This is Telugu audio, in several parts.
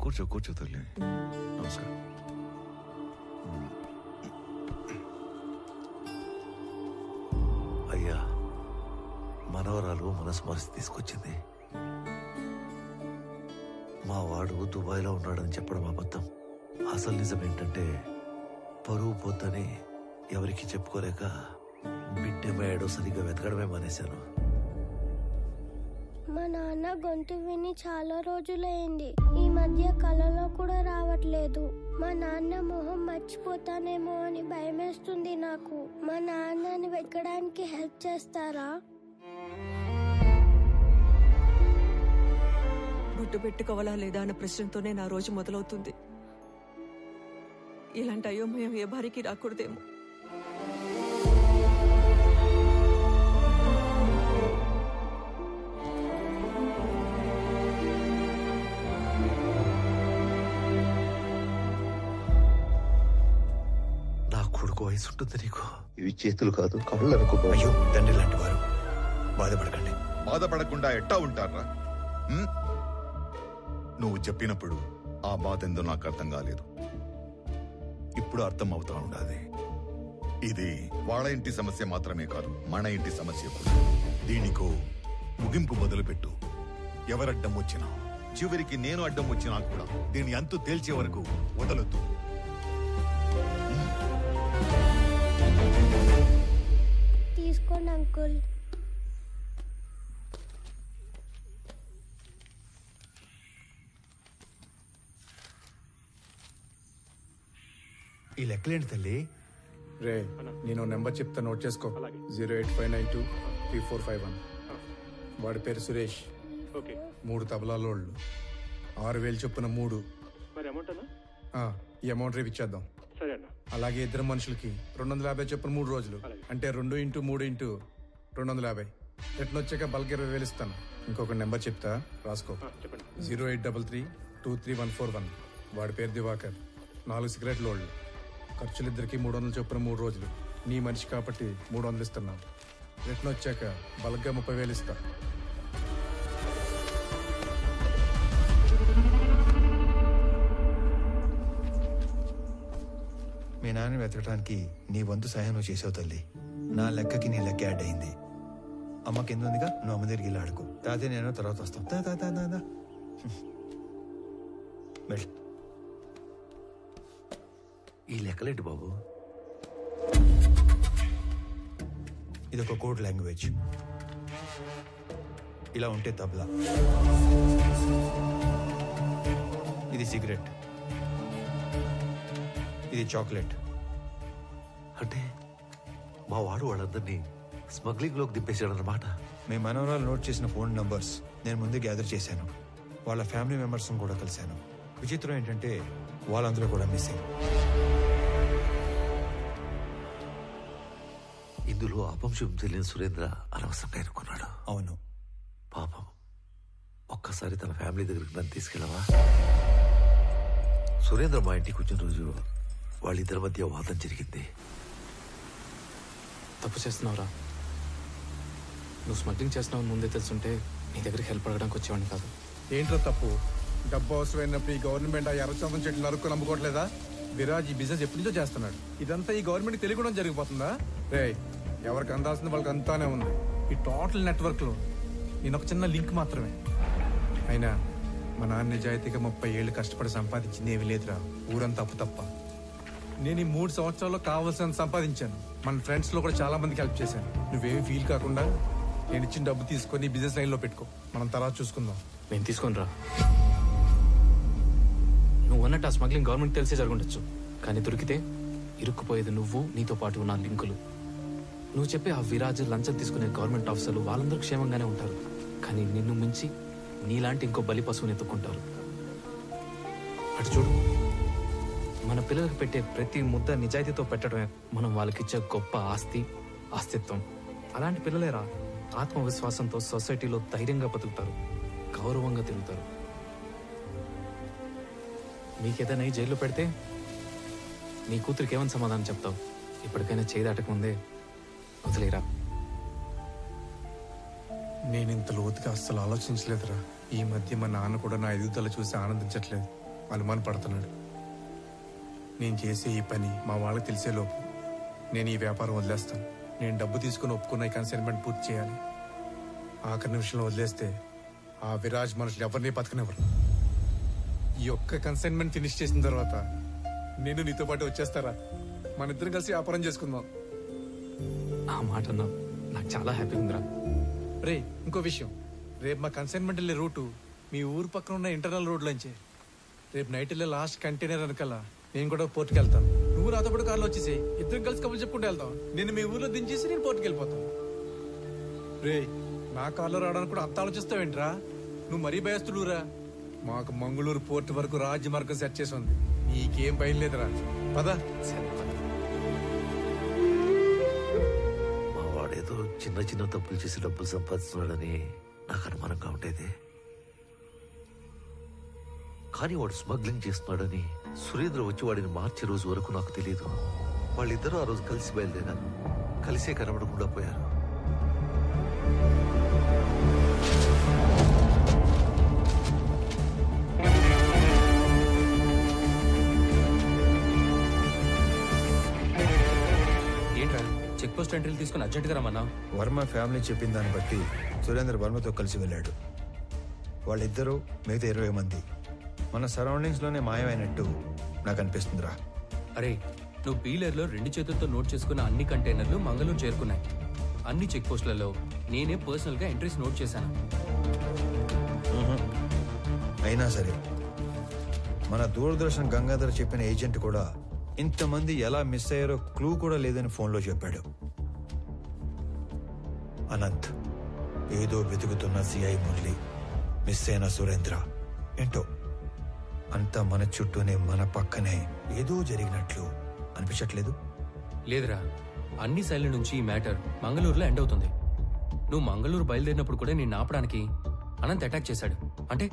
కూర్చో కూర్చో తల్లి. నమస్కారం. అయ్యా, మనవరాలు మనస్మరిసి తీసుకొచ్చింది. మా వాడు దుబాయ్లో ఉన్నాడని చెప్పడం అబద్ధం. అసలు నిజం ఏంటంటే పరువు పోతని ఎవరికి చెప్పుకోలేక బిడ్డమయ్యాడో సరిగ్గా వెతకడమే మానేశాను. మా నాన్న గొంతు విని చాలా రోజులైంది. ఈ మధ్య కలలో కూడా రావట్లేదు. మా నాన్న మొహం మర్చిపోతానేమో అని భయమేస్తుంది నాకు. మా నాన్నని వెతకడానికి హెల్ప్ చేస్తారా? బొట్టు పెట్టుకోవాలా లేదా అన్న ప్రశ్నతోనే నా రోజు మొదలవుతుంది. ఇలాంటి అయోమయం ఏ భార్యకి రాకూడదేమో. నా కొడుకు వయసు ఉంటుంది నీకు. ఇవి చేతులు కాదు కళ్ళు అనుకో. అయ్యో, తండ్రి లాంటి వారు బాధపడకండి. బాధపడకుండా ఎట్టా ఉంటారా? నువ్వు చెప్పినప్పుడు ఆ బాధ ఎందో నాకు అర్థం కాలేదు. ఇప్పుడు అర్థం అవుతా ఉండాలి. ఇది వాళ్ళ ఇంటి సమస్య మాత్రమే కాదు, మన ఇంటి సమస్య కూడా. దీనికో ముగింపు మొదలుపెట్టు. ఎవరడ్డం వచ్చినా, చివరికి నేను అడ్డం వచ్చినా కూడా దీని అంతు తేల్చే వరకు వదలొద్దు. తీసుకోండి అంకుల్. ఈ లెక్కలేంటి తల్లి? రే, నేను నెంబర్ చెప్తా, నోట్ చేసుకో. 085923451. వాడి పేరు సురేష్. 3 తబలాలోళ్ళు, 6000 చొప్పున 3. ఈ అమౌంట్ రేపు ఇచ్చేద్దాం. అలాగే ఇద్దరు మనుషులకి 250 చొప్పున 3 రోజులు, అంటే 2 × 3 × 250. రిటర్న్ వచ్చాక బల్క్ 20,000 ఇస్తాను. ఇంకొక నెంబర్ చెప్తా, రాసుకో. 083323141. వాడి పేరు దివాకర్. 4 సిగరెట్ లోళ్ళు. ఖర్చులిద్దరికి 300 చొప్పున 3 రోజులు. నీ మనిషి కాబట్టి 300 ఇస్తున్నాం. రిటర్న్ వచ్చాక బల్క్గా 30,000 ఇస్తా. మీ నాన్న వెతకడానికి నీ వంతు సహాయం నువ్వు చేసావు తల్లి. నా లెక్కకి నీ లెక్క యాడ్ అయింది. అమ్మ కింద ఉందిగా, నువ్వు అమ్మ దగ్గరికి వెళ్ళి ఆడుకో. తాతే నేను తర్వాత వస్తాం. వెళ్ళు. ఈ లెక్కలేంటి బాబు? ఇదొక కోడ్ లాంగ్వేజ్. ఇలా ఉంటే తబలా, ఇది సిగరెట్, ఇది చాక్లెట్. అంటే మా వాడు వాళ్ళందరినీ స్మగ్లింగ్ లోకి దింపేశాడన్నమాట. మీ మనవరాలు నోట్ చేసిన ఫోన్ నంబర్స్ నేను ముందే గ్యాదర్ చేశాను. వాళ్ళ ఫ్యామిలీ మెంబర్స్ కూడా కలిశాను. విచిత్రం ఏంటంటే వాళ్ళందరూ కూడా మిస్సింగ్. ఇందులో అపంశం తెలియని సురేంద్ర అనవసరంగా ఎన్నుకున్నాడు. అవును. పాపం, ఒక్కసారి తన ఫ్యామిలీ దగ్గరికి నన్ను తీసుకెళ్ళవా? సురేంద్ర మా ఇంటికి వచ్చిన రోజు వాళ్ళిద్దరి మధ్య వాదం జరిగింది. తప్పు చేస్తున్నావురా. నువ్వు స్మగ్లింగ్ చేస్తున్నావు ముందే తెలుసుంటే నీ దగ్గరికి హెల్ప్ అడగడానికి వచ్చేవాడిని కాదు. ఏంట్రా తప్పు? డబ్బు అవసరమైనప్పుడు ఈ గవర్నమెంట్ ఆ ఎర్రచందం చెట్లు నరుక్కు నమ్ముకోవట్లేదా? విరాజ్ ఈ బిజినెస్ ఎప్పటి నుంచో చేస్తున్నాడు. ఇదంతా ఈ గవర్నమెంట్ తెలియకుండా జరిగిపోతుందా? రే, ఎవరికి అందాల్సింది వాళ్ళకి అంతానే ఉంది. ఈ టోటల్ నెట్వర్క్ లో నేను ఒక చిన్న లింక్ మాత్రమే. అయినా మా నాన్న నిజాయితీగా 30 ఏళ్ళు కష్టపడి సంపాదించింది ఏమి లేదురా. ఊరంతా అప్పు తప్ప. నేను ఈ 3 సంవత్సరాల్లో కావాల్సినంత సంపాదించాను. మన ఫ్రెండ్స్ లో కూడా చాలా మందికి హెల్ప్ చేశాను. నువ్వేమి ఫీల్ కాకుండా నేను ఇచ్చిన డబ్బు తీసుకొని బిజినెస్ లైన్ లో పెట్టుకో. మనం తర్వాత చూసుకుందాం. నేను తీసుకొని రా. నువ్వు అన్నట్టు ఆ స్మగ్లింగ్ గవర్నమెంట్ తెలిసే జరుగుండొచ్చు, కానీ దొరికితే ఇరుక్కుపోయేది నువ్వు, నీతో పాటు ఉన్న లింకులు. నువ్వు చెప్పే ఆ విరాజ్, లంచం తీసుకునే గవర్నమెంట్ ఆఫీసర్లు వాళ్ళందరూ క్షేమంగానే ఉంటారు. కానీ నిన్ను మించి నీలాంటి ఇంకో బలి పశువుని ఎత్తుకుంటారు. అటు చూడు, మన పిల్లలకు పెట్టే ప్రతి ముద్ద నిజాయితీతో పెట్టడమే మనం వాళ్ళకిచ్చే గొప్ప ఆస్తిత్వం. అలాంటి పిల్లలేరా ఆత్మవిశ్వాసంతో సొసైటీలో ధైర్యంగా బతుకుతారు, గౌరవంగా తిరుగుతారు. నీకేదైనా జైల్లో పెడితే నీ కూతురికి ఏమని సమాధానం చెప్తావు? ఇప్పటికైనా చేయి దాటకముందే వదిలేరా. నేను ఇంత లోతుగా అస్సలు ఆలోచించలేదురా. ఈ మధ్య మా నాన్న కూడా నా ఎదుగుదల చూసి ఆనందించట్లేదు. అనుమాన పడుతున్నాడు. నేను చేసే ఈ పని మా వాళ్ళకి తెలిసేలోపు నేను ఈ వ్యాపారం వదిలేస్తాను. నేను డబ్బు తీసుకుని ఒప్పుకున్న ఈ కన్సైన్మెంట్ పూర్తి చేయాలి. ఆఖరి నిమిషంలో వదిలేస్తే ఆ విరాజ్ మనుషులు ఎవరిని బతకనివ్వరు. ఈ ఒక్క కన్సైన్మెంట్ ఫినిష్ చేసిన తర్వాత నేను నీతో పాటు వచ్చేస్తారా? మన ఇద్దరం కలిసి వ్యాపారం చేసుకుందాం. ఆ మాట అన్నా నాకు చాలా హ్యాపీగా ఉందిరా. రే, ఇంకో విషయం, రేపు మా కన్సైన్మెంట్ వెళ్ళే రూటు మీ ఊరు పక్కన ఉన్న ఇంటర్నల్ రోడ్లోంచే. రేపు నైట్ వెళ్ళే లాస్ట్ కంటైనర్ వెనకాల నేను కూడా పోర్టుకి వెళ్తాను. నువ్వు నాతో పాటు కార్లో వచ్చేసి ఇద్దరం కలిసి కబుర్లు చెప్పుకుంటూ వెళ్తాం. నేను మీ ఊర్లో దించేసి నేను పోర్టుకి వెళ్ళిపోతాను. రే, నా కార్లో రావడానికి కూడా అంత ఆలోచిస్తావేంట్రా? నువ్వు మరీ భయస్తుడురా. మాకు మంగళూరు పోర్టు వరకు రాజ్య మార్గం సెట్ చేసి ఉంది. నీకేం భయం లేదురా. పద. మా వాడేదో చిన్న చిన్న తప్పులు చేసి డబ్బులు సంపాదిస్తున్నాడని నాకు అనుమానంగా ఉండేది. కానీ వాడు స్మగ్లింగ్ చేస్తున్నాడని సురేంద్ర వచ్చి వాడిని మార్చే రోజు వరకు నాకు తెలియదు. వాళ్ళిద్దరూ ఆ రోజు కలిసి బయలుదేరారు. కలిసే కనబడకుండా పోయారు. ఏంట్రా చెక్ పోస్ట్ ఎంట్రీలు తీసుకుని అర్జెంట్గా రమ్మన్నా? వర్మ ఫ్యామిలీ చెప్పిన దాన్ని బట్టి సురేంద్ర వర్మతో కలిసి వెళ్ళాడు. వాళ్ళిద్దరూ మిగతా 20 మంది మన సరౌండింగ్స్ లోనే మాయమైనట్టు నాకు అనిపిస్తుందిరా. అరే, నువ్వు పీలర్లో 2 చేతులతో నోట్ చేసుకున్న అన్ని కంటైనర్లు మంగళూరు చేరుకున్నాయి. అన్ని చెక్ పోస్టులలో నేనే పర్సనల్ గా ఎంట్రీస్ నోట్ చేశాను. అయినా సరే మన దూరదర్శన్ గంగాధర్ చెప్పిన ఏజెంట్ కూడా ఇంతమంది ఎలా మిస్ అయ్యారో క్లూ కూడా లేదని ఫోన్లో చెప్పాడు. అనంత్, ఏదో వెతుకుతున్న సిఐ మురళి, మిస్ అయిన సురేంద్ర, ఏంటో అంతా మన చుట్టూనే మన పక్కనే ఏదో జరిగినట్లు అనిపించట్లేదు? లేదురా, అన్ని సైడ్ల నుంచి ఈ మ్యాటర్ మంగళూరులో ఎండ్ అవుతుంది. నువ్వు మంగళూరు బయలుదేరినప్పుడు కూడా నేను ఆపడానికి అనంత్ అటాక్ చేశాడు. అంటే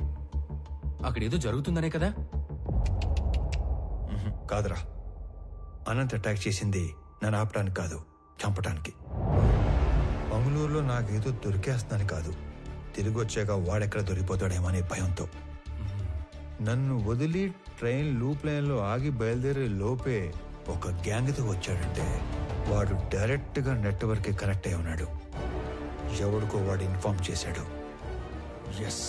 అక్కడ ఏదో జరుగుతుందనే కదా? కాదురా, అనంత్ అటాక్ చేసింది నన్ను ఆపడానికి కాదు, చంపడానికి. మంగళూరులో నాకేదో దొరికేస్తుందని కాదు, తిరిగి వచ్చాక వాడెక్కడ దొరికిపోతాడేమో అనే భయంతో. నన్ను వదిలి ట్రైన్ లూప్ లైన్లో ఆగి బయలుదేరే లోపే ఒక గ్యాంగ్తో వచ్చాడంటే వాడు డైరెక్ట్ గా నెట్వర్క్ కి కనెక్ట్ అయి ఉన్నాడు. ఎవడికో వాడు ఇన్ఫార్మ్ చేశాడు. ఎస్,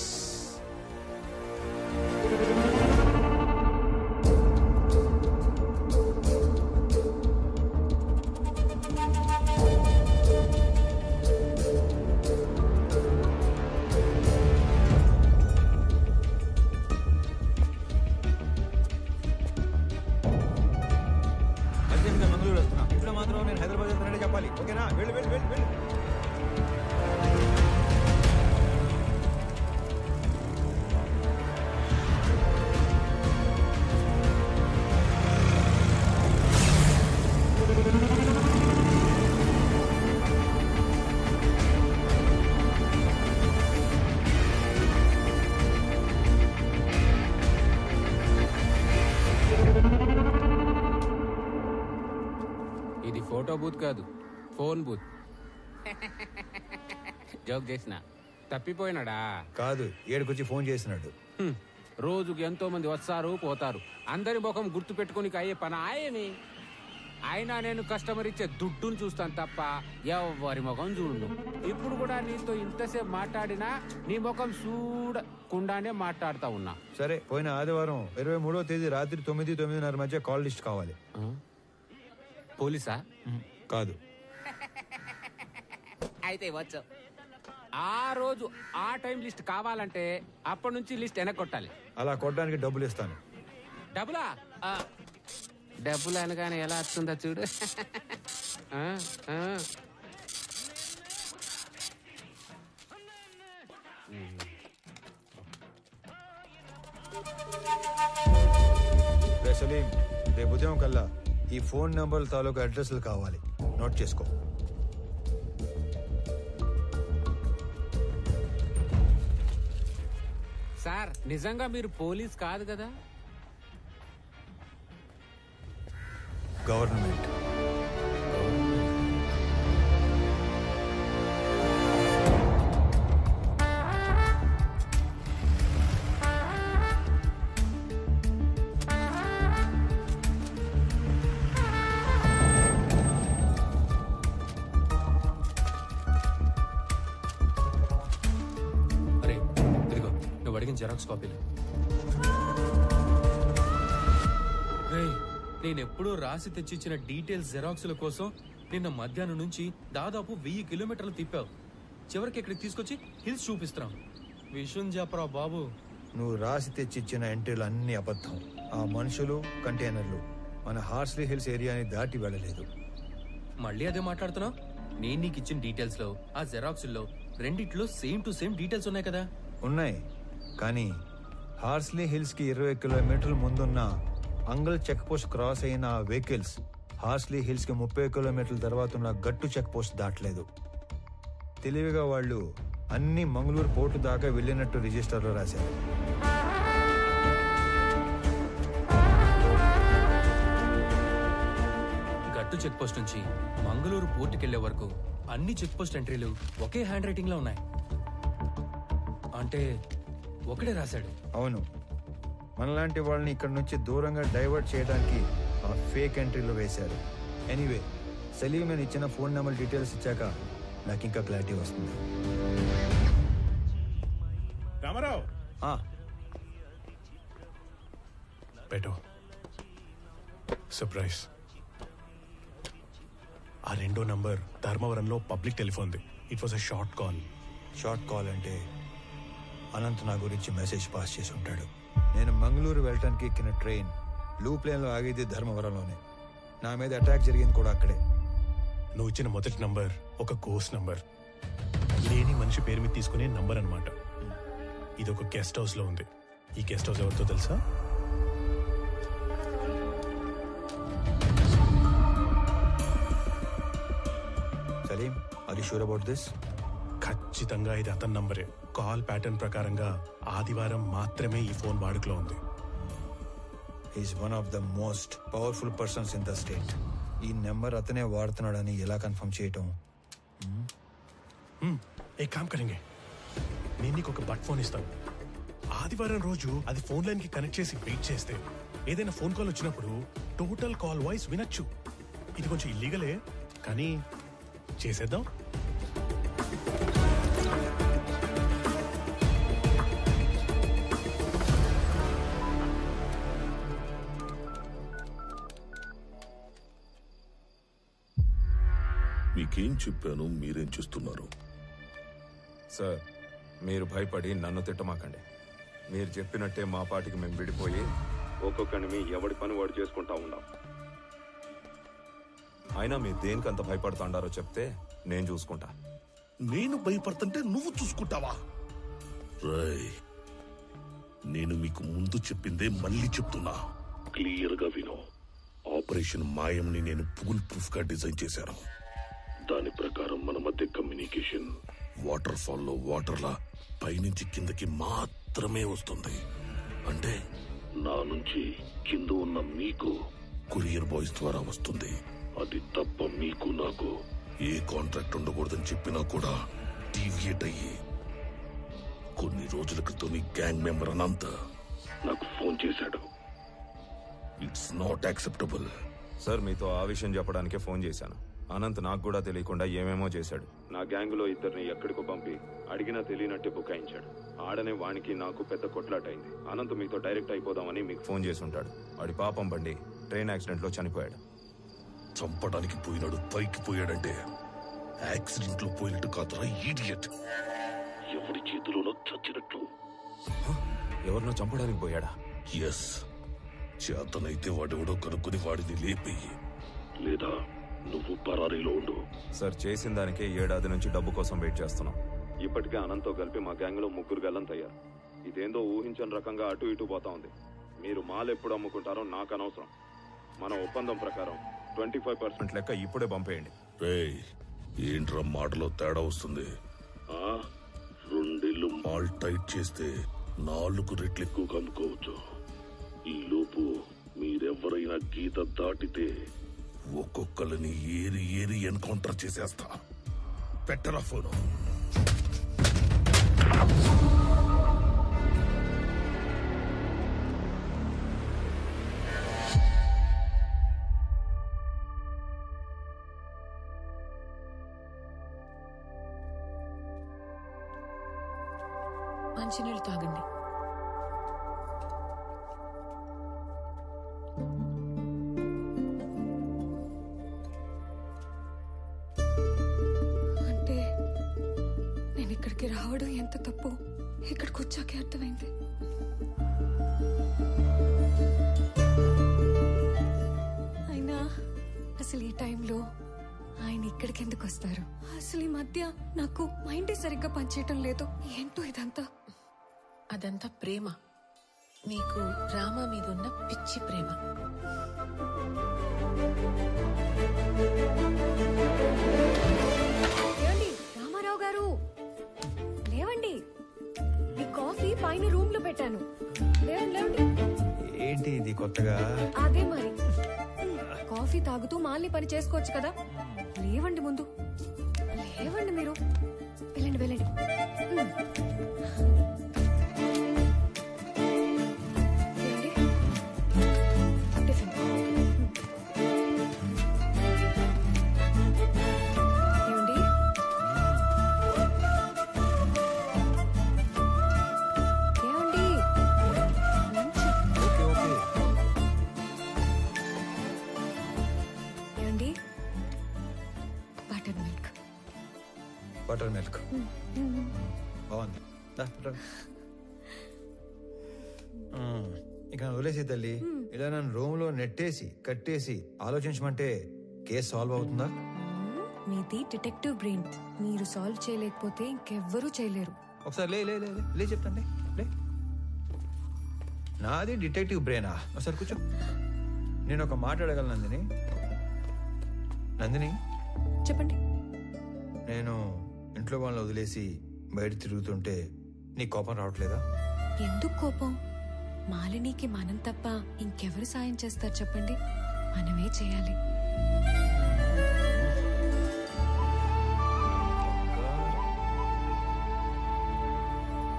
మంగళూరు వస్తున్నా. ఇట్లా మాత్రం నేను హైదరాబాద్ వెళ్తానని చెప్పాలి, ఓకేనా? వెళ్ళు వెళ్ళు వెళ్ళు వెళ్ళు. ఇది ఫోటో బూత్ కాదు, ఫోన్ బూత్. జోక్ చేసిన తప్పిపోయినాడా? కాదు, ఏడుకొచ్చి ఫోన్ చేసినాడు. రోజుకి ఎంతో మంది వస్తారు పోతారు, అందరి ముఖం గుర్తు పెట్టుకుని అయ్యే పని ఆయని. అయినా నేను కస్టమర్ ఇచ్చే దుడ్డును చూస్తాను తప్ప ఎవరి ముఖం చూడు. ఇప్పుడు కూడా నీతో ఇంతసేపు మాట్లాడినా నీ ముఖం చూడకుండానే మాట్లాడుతా ఉన్నా. సరే, పోయిన ఆదివారం 23వ తేదీ రాత్రి 9-9:30 మధ్య కాల్ లిస్ట్ కావాలి. పోలీసా? కాదు. అయితే వచ్చు. ఆ రోజు ఆ టైం లిస్ట్ కావాలంటే అప్పటి నుంచి లిస్ట్ వెనక్కొట్టాలి. అలా కొట్టడానికి డబ్బులు ఇస్తాను. డబ్బులా? డబ్బులు అనగానే ఎలా వస్తుందో చూడు. సలీం, రేపు ఉదయం కల్లా ఈ ఫోన్ నంబర్ తాలూకు అడ్రస్లు కావాలి, నోట్ చేసుకో. సార్, నిజంగా మీరు పోలీస్ కాదు కదా? గవర్నమెంట్. నువ్వు అడిగిన జెరాక్స్ కాపీలు. నేనెప్పుడూ రాసి తెచ్చిచ్చిన డీటెయిల్స్ జెరాక్స్ల కోసం నిన్న మధ్యాహ్నం నుంచి దాదాపు 1000 కిలోమీటర్లు తిప్పావు. చివరికి ఇక్కడికి తీసుకొచ్చి హిల్స్ చూపిస్తున్నాం. విషయం చెప్పరా బాబు. నువ్వు రాసి తెచ్చిచ్చిన ఎంట్రీలు అన్ని అబద్ధం. ఆ మనుషులు, కంటైనర్లు మన హార్స్లీ హిల్స్ ఏరియాని దాటి వెళ్ళలేదు. మళ్ళీ అదే మాట్లాడుతున్నావు? నేను నీకు ఇచ్చిన డీటెయిల్స్ లో ఆ జెరాక్స్ లో రెండిట్లో సేమ్ టు సేమ్ డీటెయిల్స్ ఉన్నాయి కదా? ఉన్నాయి, కానీ హార్స్లీ హిల్స్ కి 20 కిలోమీటర్ల ముందున్న అంగల్ చెక్ పోస్ట్ క్రాస్ అయిన ఆ వెహికల్స్ హార్స్లీ హిల్స్ కి 30 కిలోమీటర్ల తర్వాత ఉన్న గట్టు చెక్ పోస్ట్ దాటలేదు. తెలివిగా వాళ్ళు అన్ని మంగళూరు పోర్టు దాకా వెళ్ళినట్టు రిజిస్టర్లో రాశారు. గట్టు చెక్ పోస్ట్ నుంచి మంగళూరు పోర్టుకెళ్లే వరకు అన్ని చెక్ పోస్ట్ ఎంట్రీలు ఒకే హ్యాండ్ రైటింగ్ లో ఉన్నాయి. అంటే ఒకడే రాశాడు. అవును, మనలాంటి వాళ్ళని ఇక్కడ నుంచి దూరంగా డైవర్ట్ చేయడానికి ఆ ఫేక్ ఎంట్రీలో వేశారు. ఎనీవే, సలీం నేను ఇచ్చిన ఫోన్ నెంబర్ డీటెయిల్స్ ఇచ్చాక నాకు ఇంకా క్లారిటీ వస్తుంది. రామారావు పెట్టు. సర్ప్రైజ్. ఆ రెండో నంబర్ ధర్మవరంలో పబ్లిక్ టెలిఫోన్ది. It was a short call. Short call అంటే అనంత్ నా గురించి మెసేజ్ పాస్ చేసి ఉంటాడు. నేను మంగళూరు వెళ్ళటానికి ఎక్కిన ట్రైన్ లూప్ లైన్లో ఆగేది ధర్మవరంలోనే. నా మీద అటాక్ జరిగింది కూడా అక్కడే. నువ్వు ఇచ్చిన మొదటి నంబర్ ఒక గోస్ట్ నంబర్, లేని మనిషి పేరు మీద తీసుకునే నంబర్ అన్నమాట. ఇది ఒక గెస్ట్ హౌస్ లో ఉంది. ఈ గెస్ట్ హౌస్ ఎవరితో తెలుసా? Salim, are you sure about this? ఖచ్చితంగా ఇది అతని నంబరే. కాల్ ప్యాటర్న్ ప్రకారంగా ఆదివారం మాత్రమే ఈ ఫోన్ వాడుకలో ఉంది. Is one of the most powerful persons in the state. ఈ నెంబర్ అతనే వాడుతున్నాడని ఎలా కన్ఫర్మ్ చేయటం? ఏ కామ్ కరెంగే, నేను నీకు ఒక బట్ ఫోన్ ఇస్తాను. ఆదివారం రోజు అది ఫోన్ లైన్ కి కనెక్ట్ చేసి వెయిట్ చేస్తే ఏదైనా ఫోన్ కాల్ వచ్చినప్పుడు టోటల్ కాల్ వాయిస్ వినొచ్చు. ఇది కొంచెం ఇల్లీగలే, కానీ చేసేద్దాం. మీకేం చెప్పాను, మీరేం చేస్తున్నారు? సార్, మీరు భయపడి నన్ను తిట్టమాకండి. మీరు చెప్పినట్టే మా పాటికి మేము విడిపోయి ఒక్కొక్కడిని ఎవడి పని వాడు చేసుకుంటా ఉన్నాం. అయినా మీరు దేనికి అంత భయపడుతుండారో చెప్తే నేను చూసుకుంటా. నేను భయపడుతుంటే నువ్వు చూసుకుంటావా? రాయ్, నేను మీకు ముందు చెప్పిందే మళ్ళీ చెప్తున్నా, క్లియర్ గా విను. ఆపరేషన్ మాయంని నేను ఫుల్ ప్రూఫ్ గా డిజైన్ చేశాను. దాని ప్రకారం మన మధ్య కమ్యూనికేషన్ వాటర్ ఫాల్ లో వాటర్లా పైనుంచి కిందకి మాత్రమే వస్తుంది. అంటే నా నుంచి కింద ఉన్న మీకు కొరియర్ బాయ్స్ ద్వారా వస్తుంది. అది తప్ప మీకు నాకు ఏ కాంట్రాక్ట్ ఉండకూడదని చెప్పినా కూడా డీవియేట్ అయ్యి కొన్ని రోజుల క్రితం ఈ గ్యాంగ్ మెంబర్ అనంత నాకు ఫోన్ చేశాడు. It's not acceptable. సార్, మీతో ఆ విషయం చెప్పడానికే ఫోన్ చేశాను. అనంత్ నాకు కూడా తెలియకుండా ఏమేమో చేశాడు. నా గ్యాంగులో ఇద్దరిని ఎక్కడికో పంపి అడిగినా తెలియనట్టే బుకాయించాడు. ఆడనే వానికి నాకు పెద్ద కొట్లాట అయింది. అనంత్ మీతో డైరెక్ట్ అయిపోదామని మీకు ఫోన్ చేసి ఉంటాడు. వాడి పాపం బండి ట్రైన్ యాక్సిడెంట్ లో చనిపోయాడు. చంపడానికి పోయినాడు, పైకి పోయాడంటే యాక్సిడెంట్ లో పోయినట్టు కాదురా ఈడియట్. ఎవరి చేతిలోనో చచ్చినట్లు. ఎవరినో చంపడానికి పోయాడా? ఎస్. చేతనైతే వాడెవడో కనుక్కుని వాడిని లేపేయి, లేదా నువ్వు పరారీలో ఉండు. సార్, చేసిన దానికే 7 ఏడాది నుంచి డబ్బు కోసం వెయిట్ చేస్తున్నాం. ఇప్పటికే అనంత్తో కలిపి మా గ్యాంగ్ లో 3 గల్లంతయ్యారు. ఇదేందో ఊహించని రకంగా అటు ఇటు పోతా ఉంది. మీరు మాల్ ఎప్పుడు అమ్ముకుంటారో నాకు అనవసరం. మన ఒప్పందం ప్రకారం 25% లెక్క ఇప్పుడే పంపేయండి. రేయ్, ఏంట్రా మాటలో తేడా వస్తుంది? 2 ఇళ్ళు మాల్ టైట్ చేస్తే 4 రెట్లు ఎక్కువ అమ్ముకోవచ్చు. ఈ లోపు మీరెవరైనా గీత దాటితే ఒక్కొక్కరిని ఏరి ఏరి ఎన్కౌంటర్ చేసేస్తా. పెట్టరా ఫోను. మంచినీళ్ళు తాగండి. అర్థమైంది. అయినా అసలు ఈ టైంలో ఆయన ఇక్కడికి ఎందుకు వస్తారు? అసలు ఈ మధ్య నాకు మైండ్ సరిగ్గా పనిచేయటం లేదు. ఏంటో ఇదంతా. అదంతా ప్రేమ. నీకు రామ మీదున్న పిచ్చి ప్రేమ. ఏమండి రామారావు గారు, లేవండి. మీ కాఫీ పైన రూమ్ లో పెట్టాను. లేవండి. ఏంటి ఇది కొత్తగా? అదే మరి, కాఫీ తాగుతూ మాల్ని పని చేసుకోవచ్చు కదా. లేవండి ముందు, లేవండి మీరు. వెళ్ళండి వెళ్ళండి. బటర్ మిల్క్ బాగుంది. ఇక వదిలేసి తల్లి, ఇలా నన్ను రూమ్ లో నెట్టేసి కట్టేసి ఆలోచించమంటే కేసు సాల్వ్ అవుతుందా? మీది డిటెక్టివ్ బ్రెయిన్. మీరు సాల్వ్ చేయలేకపోతే ఇంకెవ్వరూ చేయలేరు. ఒకసారి లే లే లే లే చెప్తాండి. లే, నాది డిటెక్టివ్ బ్రెయినా? ఒకసారి కూర్చో. నేను ఒక మాట అడగలను నందిని. నందిని చెప్పండి. నేను ఇంట్లో వాళ్ళని వదిలేసి బయట తిరుగుతుంటే నీ కోపం రావట్లేదా? ఎందుకు కోపం? మాలినికి మనం తప్ప ఇంకెవరు సాయం చేస్తారు చెప్పండి? మనమే చేయాలి.